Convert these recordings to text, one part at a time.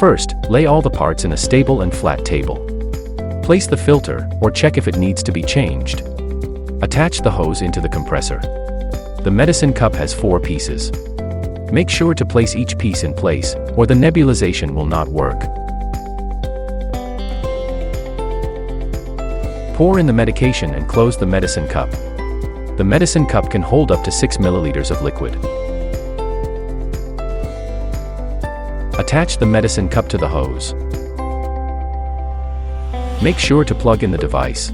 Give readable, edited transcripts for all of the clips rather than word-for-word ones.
First, lay all the parts in a stable and flat table. Place the filter, or check if it needs to be changed. Attach the hose into the compressor. The medicine cup has 4 pieces. Make sure to place each piece in place, or the nebulization will not work. Pour in the medication and close the medicine cup. The medicine cup can hold up to 6 milliliters of liquid. Attach the medicine cup to the hose. Make sure to plug in the device.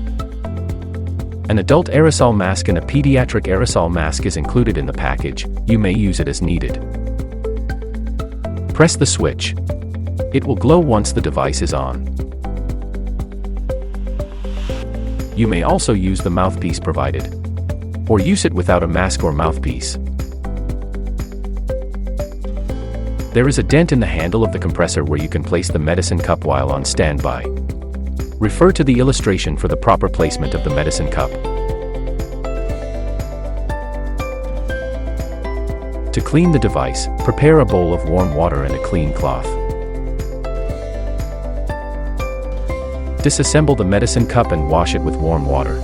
An adult aerosol mask and a pediatric aerosol mask is included in the package. You may use it as needed. Press the switch. It will glow once the device is on. You may also use the mouthpiece provided, or use it without a mask or mouthpiece. There is a dent in the handle of the compressor where you can place the medicine cup while on standby. Refer to the illustration for the proper placement of the medicine cup. To clean the device, prepare a bowl of warm water and a clean cloth. Disassemble the medicine cup and wash it with warm water.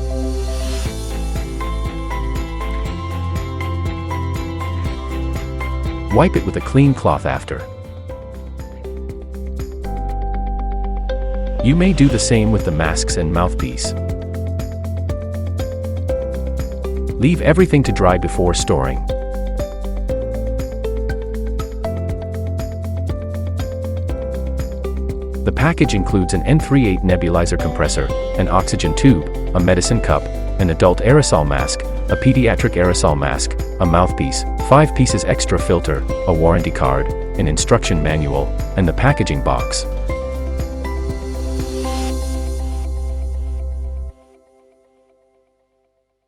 Wipe it with a clean cloth after. You may do the same with the masks and mouthpiece. Leave everything to dry before storing. The package includes an N38 nebulizer compressor, an oxygen tube, a medicine cup, an adult aerosol mask, a pediatric aerosol mask, a mouthpiece, 5 pieces extra filter, a warranty card, an instruction manual, and the packaging box.